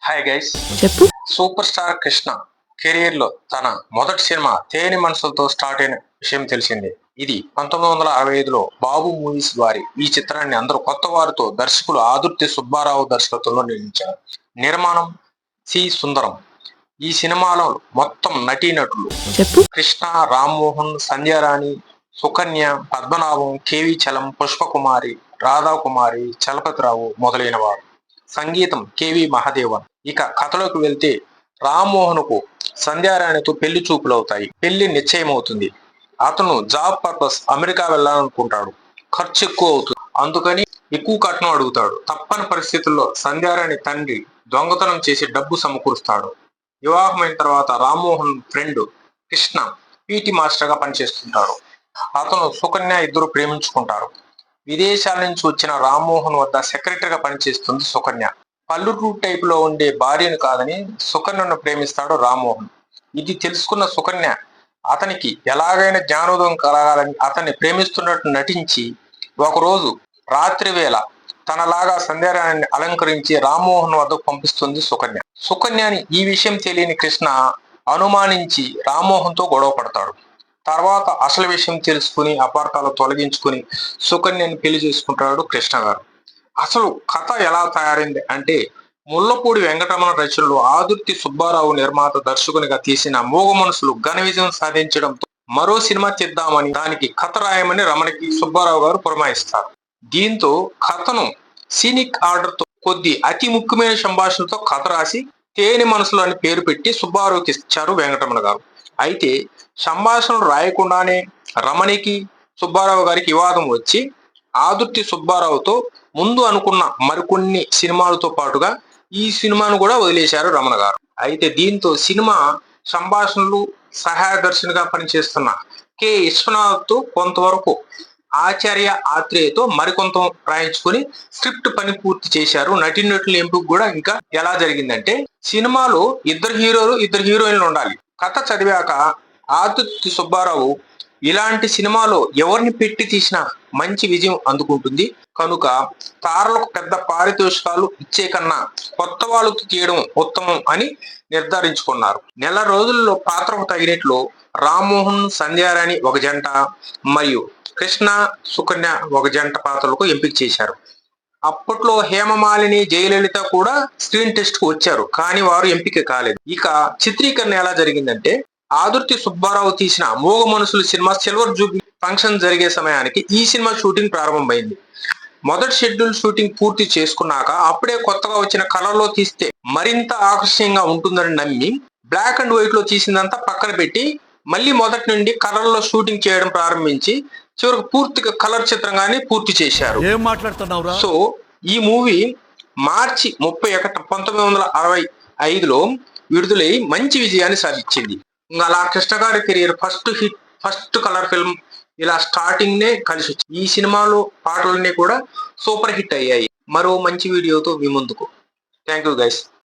Hi guys. చెప్పు. Super star Krishna career లో తన మొదటి సినిమా తేనె మనసులతో స్టార్ట్ అయిన విషయం తెలిసిందే. ఇది 1965లో బాబు మూవీస్ వారి ఈ చిత్రాన్ని అందరూ కొత్త వారితో దర్శకులు ఆదుర్తి సుబ్బారావు దర్శకత్వంలో నిర్మించారు. నిర్మాణం సి సుందరం. ఈ సినిమాలో మొత్తం నటీనటులు చెప్పు. కృష్ణ, రామ్మోహన్, సంధ్యారాణి, సుకన్య, పద్మనాభం, కేవి చలం, పుష్పకుమారి, రాధాకుమారి, చలపతిరావు మొదలైన వారు. సంగీతం కేవి మహాదేవన్. ఇక కథలోకి వెళ్తే రామ్మోహన్కు సంధ్యారాణితో పెళ్లి చూపులవుతాయి. పెళ్లి నిశ్చయమవుతుంది. అతను జాబ్ పర్పస్ అమెరికా వెళ్ళాలనుకుంటాడు. ఖర్చు ఎక్కువ అవుతుంది. అందుకని ఎక్కువ కట్నం అడుగుతాడు. తప్పని పరిస్థితుల్లో సంధ్యారాణి తండ్రి దొంగతనం చేసి డబ్బు సమకూరుస్తాడు. వివాహమైన తర్వాత Rammohan friend Krishna PT master గా పనిచేస్తుంటాడు. అతను సుకన్య ఇద్దరు ప్రేమించుకుంటారు. విదేశాల నుంచి వచ్చిన రామ్మోహన్ వద్ద సెక్రటరీగా పనిచేస్తుంది సుకన్య. పల్లెటూరు టైప్ లో ఉండే భార్యను కాదని సుకన్యను ప్రేమిస్తాడు రామ్మోహన్. ఇది తెలుసుకున్న సుకన్య అతనికి ఎలాగైనా జ్ఞానోదయం కలగాలని అతన్ని ప్రేమిస్తున్నట్టు నటించి ఒకరోజు రాత్రి వేళ తనలాగా సంధ్యారాణిని అలంకరించి రామ్మోహన్ వద్దకు పంపిస్తుంది సుకన్య. సుకన్యని ఈ విషయం తెలియని కృష్ణ అనుమానించి రామ్మోహన్తో గొడవ పడతాడు. తర్వాత అసలు విషయం తెలుసుకుని అపార్థాలు తొలగించుకుని సుకన్యని పెళ్లి చేసుకుంటాడు కృష్ణ గారు. అసలు కథ ఎలా తయారైంది అంటే, ముల్లపూడి వెంకటరమణ రచనలు ఆదుర్తి సుబ్బారావు నిర్మాత దర్శకునిగా తీసిన మూగ మనసులు ఘన విజయం సాధించడంతో మరో సినిమా తీద్దామని దానికి కథ రాయమని రమణకి సుబ్బారావు గారు పురమాయిస్తారు. దీంతో కథను సీనిక్ ఆర్డర్ తో కొద్ది అతి ముఖ్యమైన సంభాషణతో కథ రాసి తేనె మనసులు అని పేరు పెట్టి సుబ్బారావుకి ఇచ్చారు వెంకటరమణ గారు. అయితే సంభాషణలు రాయకుండానే రమణికి సుబ్బారావు గారికి వివాదం వచ్చి ఆదుర్తి సుబ్బారావుతో ముందు అనుకున్న మరికొన్ని సినిమాలతో పాటుగా ఈ సినిమాను కూడా వదిలేశారు రమణ గారు. అయితే దీంతో సినిమా సంభాషణలు సహాయ దర్శనిగా పనిచేస్తున్న కె విశ్వనాథ్ కొంతవరకు ఆచార్య ఆత్రేయతో మరికొంత రాయించుకుని స్క్రిప్ట్ పని పూర్తి చేశారు. నటీనటుల ఎంపిక కూడా ఇంకా ఎలా జరిగిందంటే, సినిమాలో ఇద్దరు హీరోలు ఇద్దరు హీరోయిన్లు ఉండాలి. కథ చదివాక ఆదుర్తి సుబ్బారావు ఇలాంటి సినిమాలో ఎవరిని పెట్టి తీసినా మంచి విజయం అందుకుంటుంది కనుక తారలకు పెద్ద పారితోషికాలు ఇచ్చే కన్నా కొత్త వాళ్ళతో తీయడం ఉత్తమం అని నిర్ధారించుకున్నారు. నెల రోజుల్లో పాత్రకు తగినట్లు రామ్మోహన్, సంధ్యారాణి ఒక జంట మరియు కృష్ణ, సుకన్య ఒక జంట పాత్రలకు ఎంపిక చేశారు. అప్పట్లో హేమమాలిని, జయలలిత కూడా స్క్రీన్ టెస్ట్ కు వచ్చారు, కానీ వారు ఎంపిక కాలేదు. ఇక చిత్రీకరణ ఎలా జరిగిందంటే, ఆదుర్తి సుబ్బారావు తీసిన మూగ మనుషులు సినిమా సిల్వర్ జూబ్లీ ఫంక్షన్ జరిగే సమయానికి ఈ సినిమా షూటింగ్ ప్రారంభమైంది. మొదటి షెడ్యూల్ షూటింగ్ పూర్తి చేసుకున్నాక అప్పుడే కొత్తగా వచ్చిన కలర్ లో తీస్తే మరింత ఆకర్షణీయంగా ఉంటుందని నమ్మి బ్లాక్ అండ్ వైట్ లో తీసిందంతా పక్కన పెట్టి మళ్ళీ మొదటి నుండి కలర్ లో షూటింగ్ చేయడం ప్రారంభించి చివరికి పూర్తిగా కలర్ చిత్రంగానే పూర్తి చేశారు. సో ఈ మూవీ మార్చి 31, 1965లో విడుదలై మంచి విజయాన్ని సాధించింది. అలా కృష్ణ గారి కెరీర్ ఫస్ట్ కలర్ ఫిల్మ్ ఇలా స్టార్టింగ్ నే కలిసి వచ్చింది. ఈ సినిమాలో పాటలన్నీ కూడా సూపర్ హిట్ అయ్యాయి. మరో మంచి వీడియోతో మీ ముందుకు. Thank you guys.